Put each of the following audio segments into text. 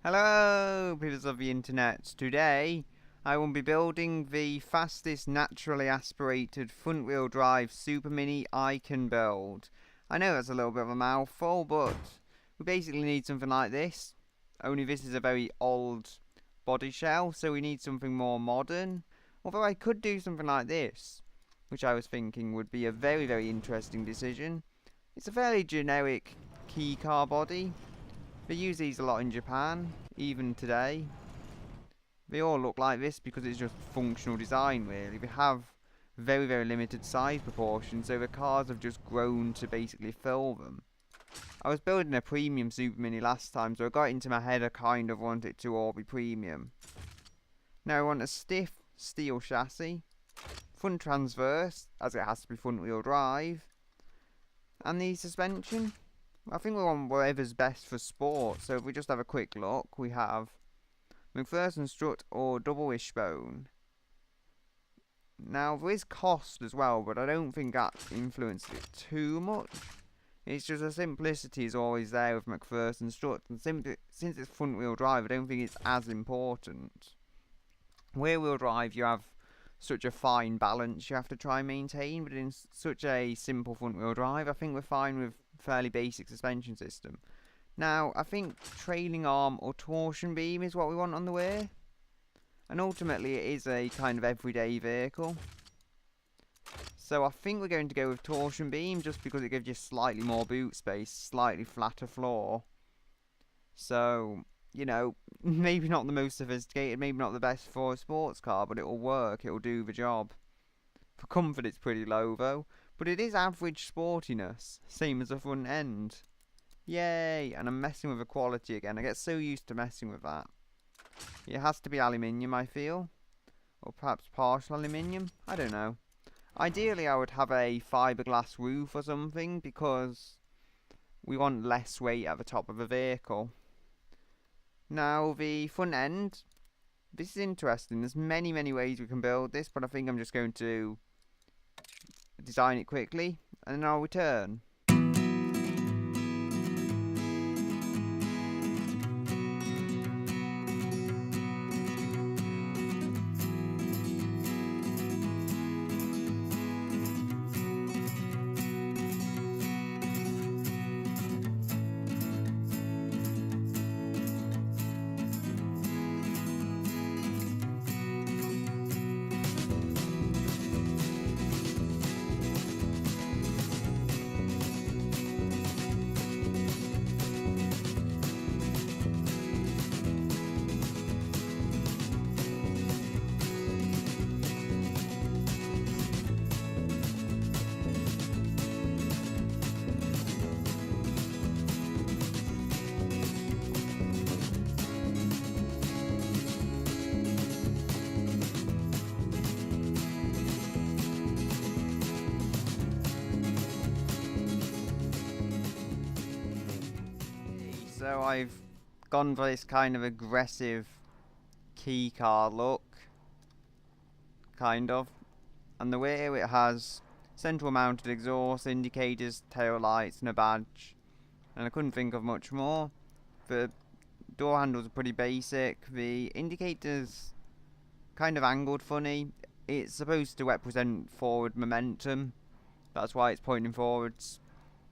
Hello, peoples of the internet. Today, I will be building the fastest naturally aspirated front-wheel drive Supermini I can build. I know that's a little bit of a mouthful, but we basically need something like this. Only this is a very old body shell, so we need something more modern. Although I could do something like this, which I was thinking would be a very interesting decision. It's a fairly generic key car body. They use these a lot in Japan, even today. They all look like this because it's just functional design, really. They have very limited size proportions, so the cars have just grown to basically fill them. I was building a premium Super Mini last time, so I got into my head I kind of want it to all be premium. Now I want a stiff steel chassis, front transverse, as it has to be front wheel drive, and the suspension. I think we want whatever's best for sport, so if we just have a quick look, we have McPherson strut or double wishbone. Now there is cost as well, but I don't think that influences it too much. It's just the simplicity is always there with McPherson strut, and since it's front wheel drive, I don't think it's as important. Rear wheel drive, you have such a fine balance you have to try and maintain, but in such a simple front wheel drive, I think we're fine with fairly basic suspension system. Now, I think trailing arm or torsion beam is what we want on the rear. And ultimately it is a kind of everyday vehicle. So I think we're going to go with torsion beam just because it gives you slightly more boot space, slightly flatter floor. So, you know, maybe not the most sophisticated, maybe not the best for a sports car, but it'll work, it'll do the job. For comfort it's pretty low though, but it is average sportiness, same as the front end. Yay! And I'm messing with the quality again. I get so used to messing with that. It has to be aluminium, I feel. Or perhaps partial aluminium. I don't know. Ideally, I would have a fiberglass roof or something, because we want less weight at the top of the vehicle. Now, the front end. This is interesting. There's many ways we can build this, but I think I'm just going to design it quickly, and then I'll return. So I've gone for this kind of aggressive key car look, kind of. And the rear it has central mounted exhaust, indicators, tail lights and a badge. And I couldn't think of much more. The door handles are pretty basic. The indicators kind of angled funny. It's supposed to represent forward momentum. That's why it's pointing forwards.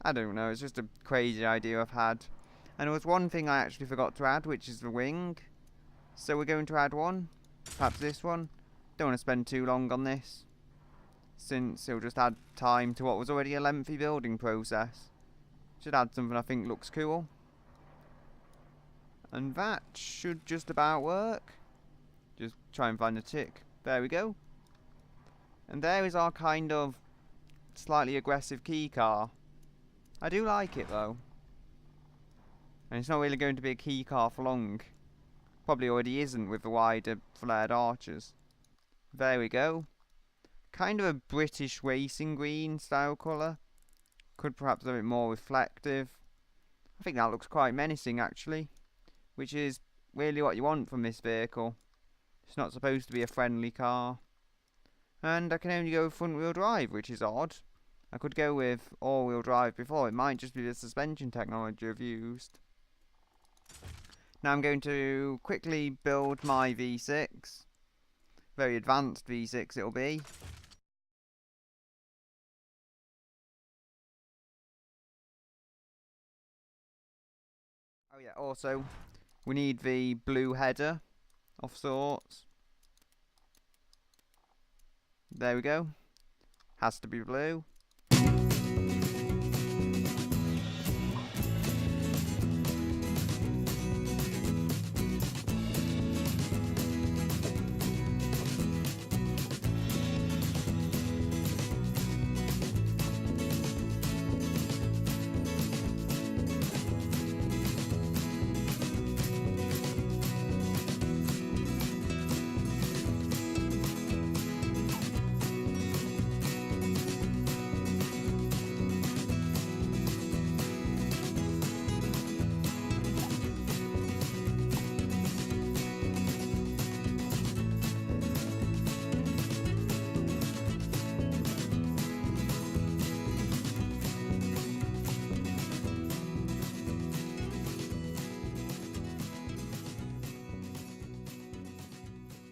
I don't know, it's just a crazy idea I've had. And there was one thing I actually forgot to add, which is the wing. So we're going to add one. Perhaps this one. Don't want to spend too long on this, since it'll just add time to what was already a lengthy building process. Should add something I think looks cool. And that should just about work. Just try and find a tick. There we go. And there is our kind of slightly aggressive key car. I do like it though. And it's not really going to be a key car for long. Probably already isn't with the wider flared arches. There we go. Kind of a British racing green style colour. Could perhaps have it more reflective. I think that looks quite menacing actually. Which is really what you want from this vehicle. It's not supposed to be a friendly car. And I can only go front wheel drive, which is odd. I could go with all wheel drive before. It might just be the suspension technology I've used. Now I'm going to quickly build my V6. Very advanced V6 it'll be. Oh yeah, also we need the blue header of sorts. There we go. Has to be blue.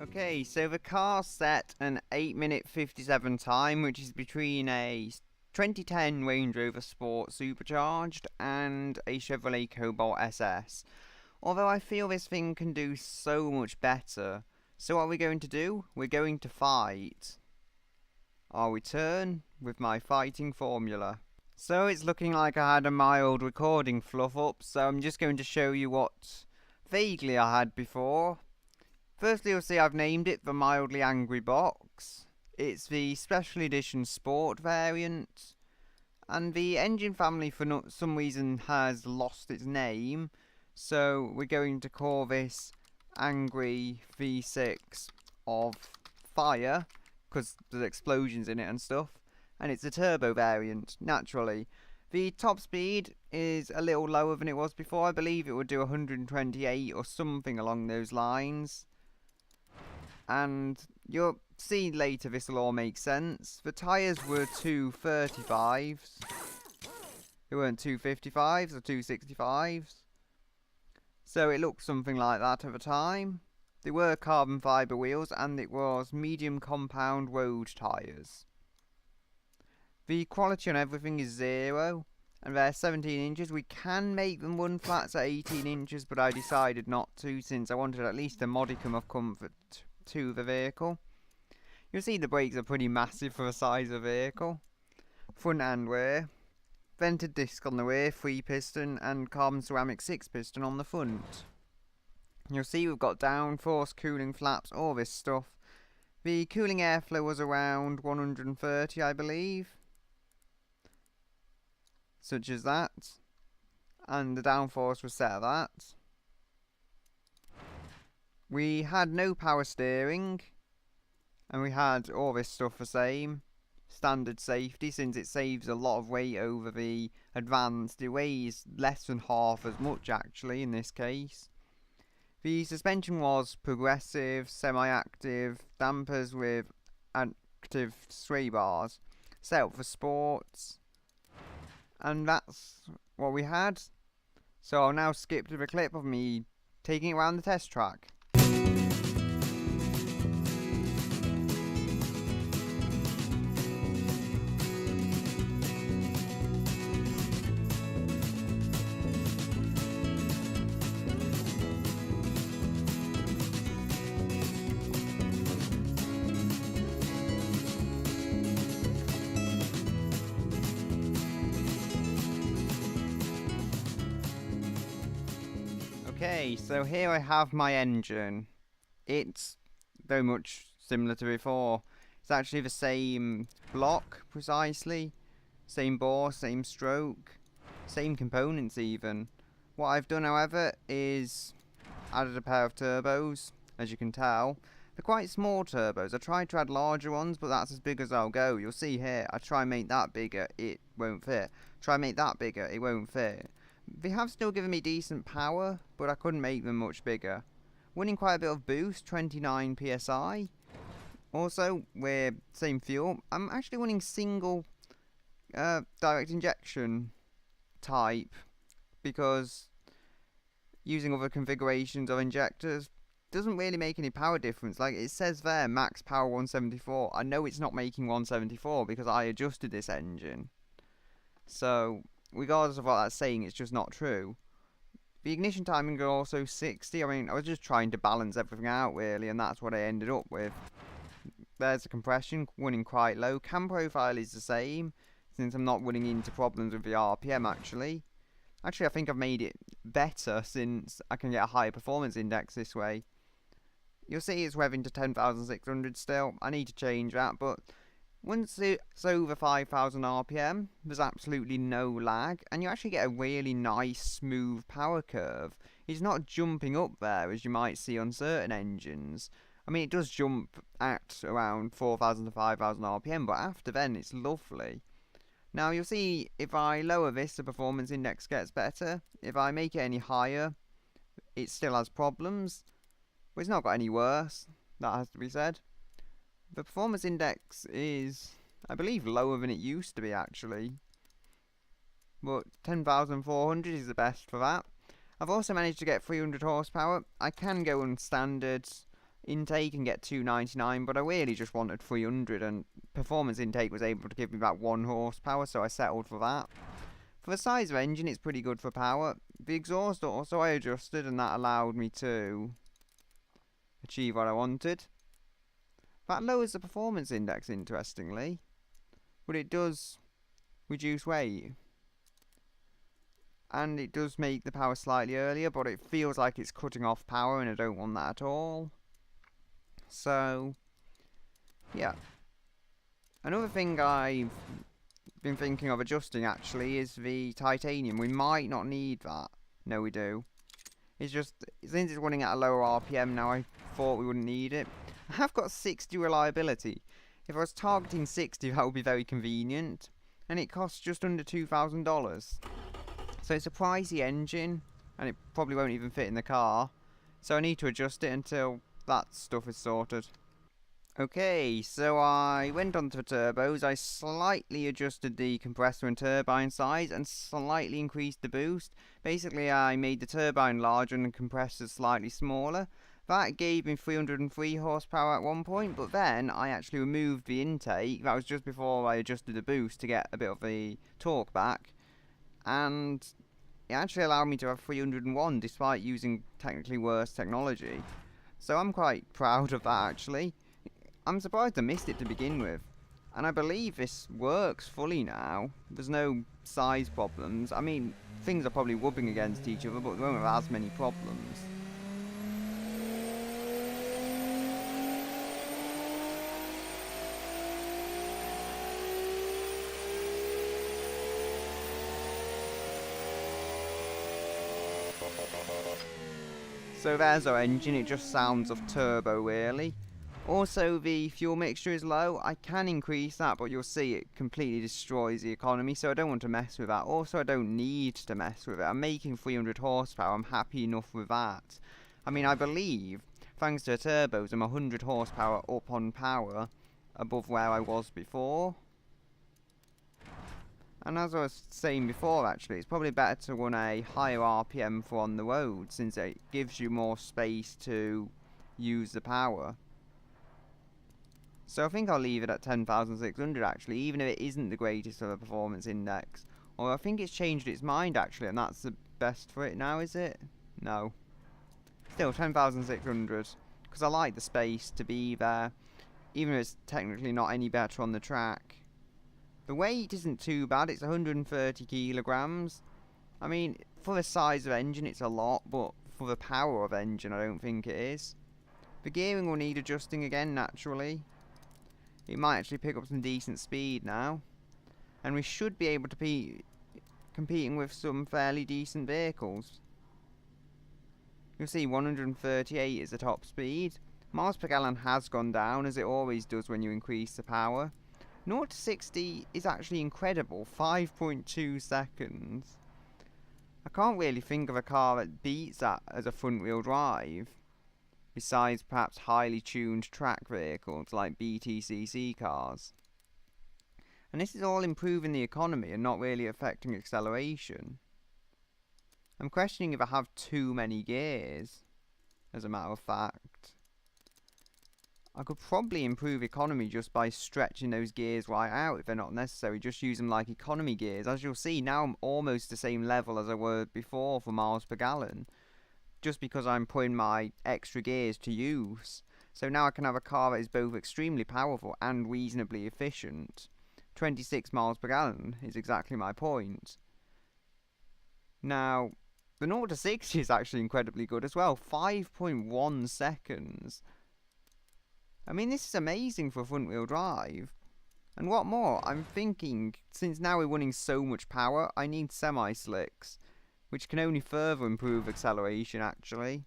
Okay, so the car's set an 8-minute 57 time, which is between a 2010 Range Rover Sport Supercharged and a Chevrolet Cobalt SS. Although I feel this thing can do so much better. So what are we going to do? We're going to fight. I'll return with my fighting formula. So it's looking like I had a mild recording fluff up, so I'm just going to show you what vaguely I had before. Firstly, you'll see I've named it the Mildly Angry Box. It's the Special Edition Sport variant. And the engine family, for some reason, has lost its name. So we're going to call this Angry V6 of Fire, because there's explosions in it and stuff. And it's a turbo variant, naturally. The top speed is a little lower than it was before. I believe it would do 128 or something along those lines. And you'll see later this will all make sense. The tyres were 235s. They weren't 255s or 265s. So it looked something like that at the time. They were carbon fibre wheels and it was medium compound road tyres. The quality on everything is 0 and they're 17 inches. We can make them run flats at 18 inches, but I decided not to since I wanted at least a modicum of comfort to the vehicle. You'll see the brakes are pretty massive for the size of the vehicle. Front and rear. Vented disc on the rear, 3-piston, and carbon ceramic 6-piston on the front. You'll see we've got downforce, cooling flaps, all this stuff. The cooling airflow was around 130, I believe. Such as that. And the downforce was set at that. We had no power steering, and we had all this stuff the same. Standard safety, since it saves a lot of weight over the advanced. It weighs less than half as much actually in this case. The suspension was progressive, semi-active, dampers with active sway bars, set up for sports, and that's what we had. So I'll now skip to the clip of me taking it around the test track. Okay, so here I have my engine. It's very much similar to before. It's actually the same block, precisely. Same bore, same stroke, same components even. What I've done, however, is added a pair of turbos, as you can tell. They're quite small turbos. I tried to add larger ones, but that's as big as I'll go. You'll see here, I try and make that bigger, it won't fit. Try and make that bigger, it won't fit. They have still given me decent power, but I couldn't make them much bigger. Winning quite a bit of boost, 29 PSI. Also, we're same fuel. I'm actually winning single direct injection type, because using other configurations of injectors doesn't really make any power difference. Like it says there, max power 174. I know it's not making 174 because I adjusted this engine. So regardless of what that's saying, it's just not true. The ignition timing is also 60. I mean, I was just trying to balance everything out really, and that's what I ended up with. There's the compression running quite low. Cam profile is the same, since I'm not running into problems with the RPM actually. Actually, I think I've made it better since I can get a higher performance index this way. You'll see it's revving to 10,600 still. I need to change that, but once it's over 5,000 RPM, there's absolutely no lag, and you actually get a really nice smooth power curve. It's not jumping up there as you might see on certain engines. I mean, it does jump at around 4,000 to 5,000 RPM, but after then it's lovely. Now you'll see if I lower this, the performance index gets better. If I make it any higher, it still has problems, but it's not got any worse, that has to be said. The performance index is, I believe, lower than it used to be actually, but 10,400 is the best for that. I've also managed to get 300 horsepower. I can go on standard intake and get 299, but I really just wanted 300, and performance intake was able to give me about 1 horsepower, so I settled for that. For the size of engine, it's pretty good for power. The exhaust also I adjusted, and that allowed me to achieve what I wanted. That lowers the performance index, interestingly, but it does reduce weight, and it does make the power slightly earlier, but it feels like it's cutting off power, and I don't want that at all. So yeah, another thing I've been thinking of adjusting actually is the titanium. We might not need that. No, we do. It's just, since it's running at a lower RPM now, I thought we wouldn't need it. I have got 60 reliability. If I was targeting 60, that would be very convenient. And it costs just under $2,000. So it's a pricey engine, and it probably won't even fit in the car. So I need to adjust it until that stuff is sorted. Okay, so I went onto the turbos. I slightly adjusted the compressor and turbine size and slightly increased the boost. Basically, I made the turbine larger and the compressor slightly smaller. That gave me 303 horsepower at one point, but then I actually removed the intake. That was just before I adjusted the boost to get a bit of the torque back, and it actually allowed me to have 301 despite using technically worse technology. So I'm quite proud of that actually. I'm surprised I missed it to begin with, and I believe this works fully now. There's no size problems. I mean, things are probably rubbing against each other, but they won't have as many problems. So there's our engine. It just sounds of turbo really. Also, the fuel mixture is low. I can increase that, but you'll see it completely destroys the economy, so I don't want to mess with that. Also, I don't need to mess with it. I'm making 300 horsepower. I'm happy enough with that. I mean, I believe, thanks to the turbos, I'm 100 horsepower up on power above where I was before. And as I was saying before, actually, it's probably better to run a higher RPM for on the road, since it gives you more space to use the power. So I think I'll leave it at 10,600 actually, even if it isn't the greatest of a performance index. Or I think it's changed its mind actually, and that's the best for it now, is it? No. Still 10,600, because I like the space to be there, even if it's technically not any better on the track. The weight isn't too bad, it's 130 kilograms. I mean, for the size of engine it's a lot, but for the power of engine I don't think it is. The gearing will need adjusting again naturally. It might actually pick up some decent speed now, and we should be able to be competing with some fairly decent vehicles. You'll see 138 is the top speed. Miles per gallon has gone down, as it always does when you increase the power. 0 to 60 is actually incredible, 5.2 seconds. I can't really think of a car that beats that as a front wheel drive, besides perhaps highly tuned track vehicles like BTCC cars. And this is all improving the economy and not really affecting acceleration. I'm questioning if I have too many gears, as a matter of fact. I could probably improve economy just by stretching those gears right out if they're not necessary. Just use them like economy gears. As you'll see, now I'm almost the same level as I were before for miles per gallon. Just because I'm putting my extra gears to use. So now I can have a car that is both extremely powerful and reasonably efficient. 26 miles per gallon is exactly my point. Now, the 0 to 60 is actually incredibly good as well. 5.1 seconds. I mean, this is amazing for front wheel drive. And what more, I'm thinking, since now we're running so much power, I need semi-slicks, which can only further improve acceleration actually.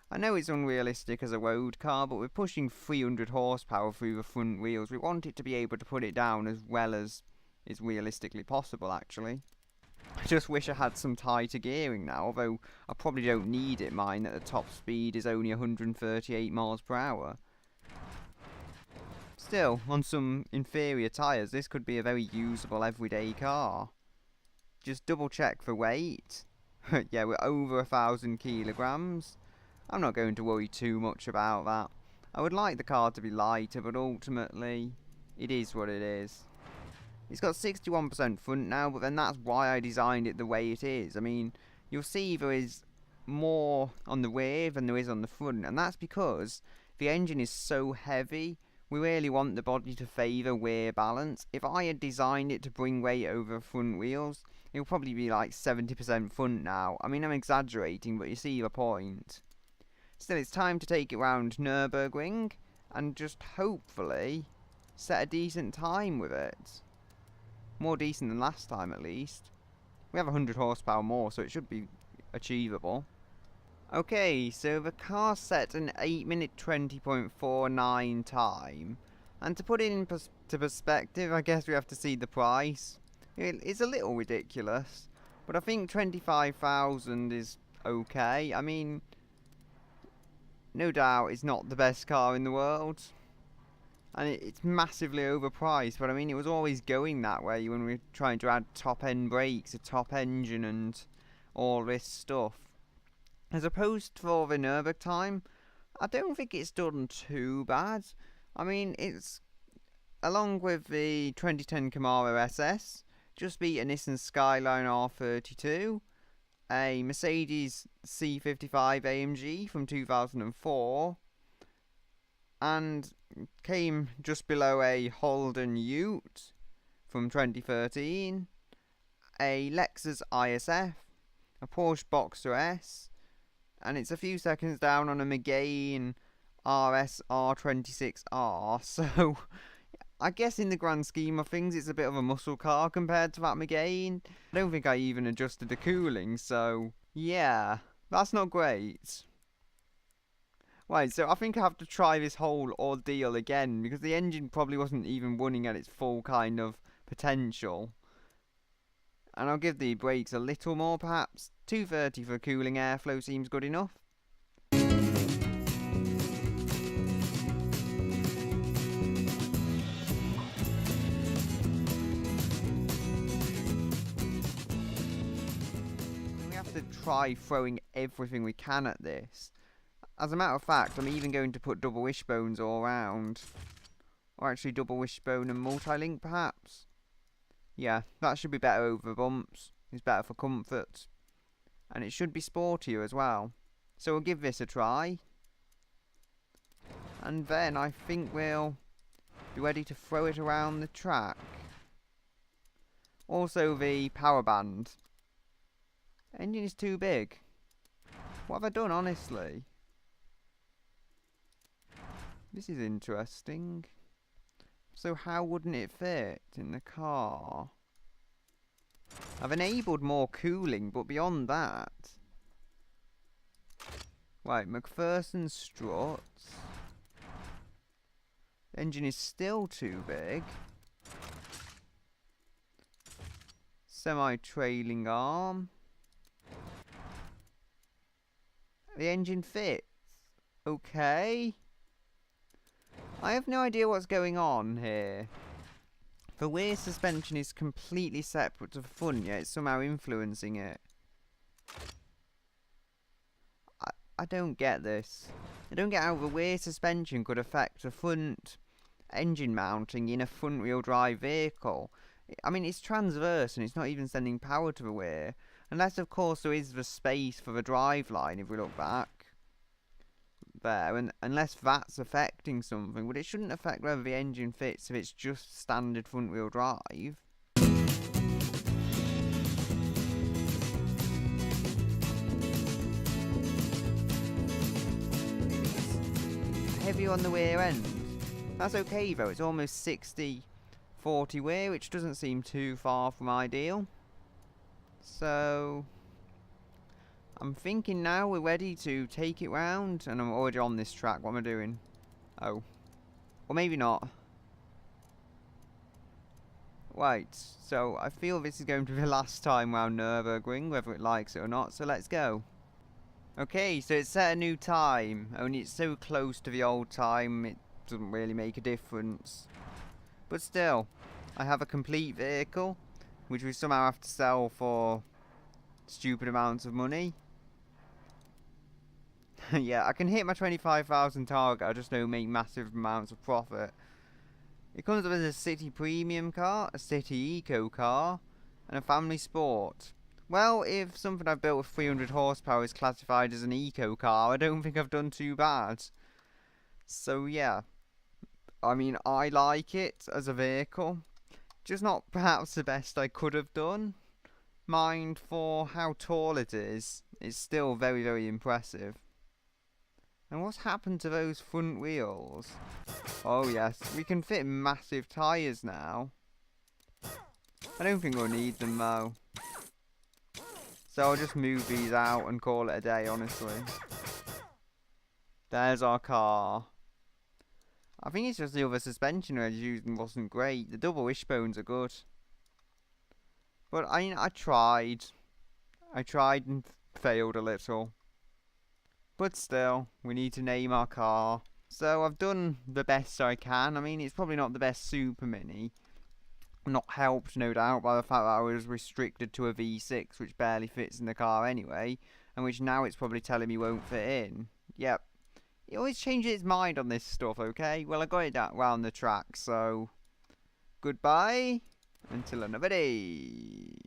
I know it's unrealistic as a road car, but we're pushing 300 horsepower through the front wheels. We want it to be able to put it down as well as is realistically possible actually. I just wish I had some tighter gearing now, although I probably don't need it. Mine at the top speed is only 138 miles per hour. Still, on some inferior tyres, this could be a very usable everyday car. Just double check for weight. Yeah, we're over 1,000 kilograms. I'm not going to worry too much about that. I would like the car to be lighter, but ultimately, it is what it is. It's got 61% front now, but then that's why I designed it the way it is. I mean, you'll see there is more on the rear than there is on the front, and that's because the engine is so heavy, we really want the body to favour rear balance. If I had designed it to bring weight over the front wheels, it would probably be like 70% front now. I mean, I'm exaggerating, but you see the point. Still, it's time to take it round Nürburgring and just hopefully set a decent time with it. More decent than last time at least. We have 100 horsepower more, so it should be achievable. Okay, so the car set an 8-minute 20.49 time. And to put it into perspective, I guess we have to see the price. It's a little ridiculous, but I think 25,000 is okay. I mean, no doubt it's not the best car in the world, and it's massively overpriced, but I mean it was always going that way when we were trying to add top end brakes, a top engine and all this stuff. As opposed for the Nürburgring time, I don't think it's done too bad. I mean, it's, along with the 2010 Camaro SS, just beat a Nissan Skyline R32, a Mercedes C55 AMG from 2004, and came just below a Holden Ute from 2013, a Lexus ISF, a Porsche Boxster S, and it's a few seconds down on a Megane RS R26R, so I guess in the grand scheme of things it's a bit of a muscle car compared to that Megane. I don't think I even adjusted the cooling, so yeah, that's not great. Right, so I think I have to try this whole ordeal again, because the engine probably wasn't even running at its full kind of potential. And I'll give the brakes a little more perhaps. 230 for cooling airflow seems good enough. We have to try throwing everything we can at this. As a matter of fact, I'm even going to put double wishbones all around. Or actually double wishbone and multi-link perhaps. Yeah, that should be better over bumps. It's better for comfort. And it should be sportier as well. So we'll give this a try. And then I think we'll be ready to throw it around the track. Also the power band. Engine is too big. What have I done, honestly? This is interesting. So how wouldn't it fit in the car? I've enabled more cooling, but beyond that... Right, McPherson struts. Engine is still too big. Semi-trailing arm. The engine fits. Okay. I have no idea what's going on here. The rear suspension is completely separate to the front, yet it's somehow influencing it. I don't get this. I don't get how the rear suspension could affect the front engine mounting in a front wheel drive vehicle. I mean, it's transverse and it's not even sending power to the rear. Unless, of course, there is the space for the drive line if we look back there, and unless that's affecting something, but it shouldn't affect whether the engine fits if it's just standard front wheel drive. Heavy on the rear end. That's okay though, it's almost 60-40 rear, which doesn't seem too far from ideal. So I'm thinking now we're ready to take it round, and I'm already on this track. What am I doing? Oh. Or maybe not. Right, so I feel this is going to be the last time round Nürburgring, whether it likes it or not, so let's go. Okay, so it's set a new time, only it's so close to the old time, it doesn't really make a difference. But still, I have a complete vehicle, which we somehow have to sell for stupid amounts of money. Yeah, I can hit my 25,000 target, I just don't make massive amounts of profit. It comes with a city premium car, a city eco car, and a family sport. Well, if something I've built with 300 horsepower is classified as an eco car, I don't think I've done too bad. So yeah, I mean, I like it as a vehicle, just not perhaps the best I could have done. Mind, for how tall it is, it's still very, very impressive. And what's happened to those front wheels? Oh yes, we can fit massive tyres now. I don't think we'll need them though. So I'll just move these out and call it a day, honestly. There's our car. I think it's just the other suspension I was using wasn't great. The double wishbones are good. But I mean, I tried. I tried and failed a little. But still, we need to name our car. So I've done the best I can. I mean, it's probably not the best Supermini. Not helped, no doubt, by the fact that I was restricted to a V6, which barely fits in the car anyway, and which now it's probably telling me won't fit in. Yep. It always changes its mind on this stuff, okay? Well, I got it round the track, so goodbye until another day.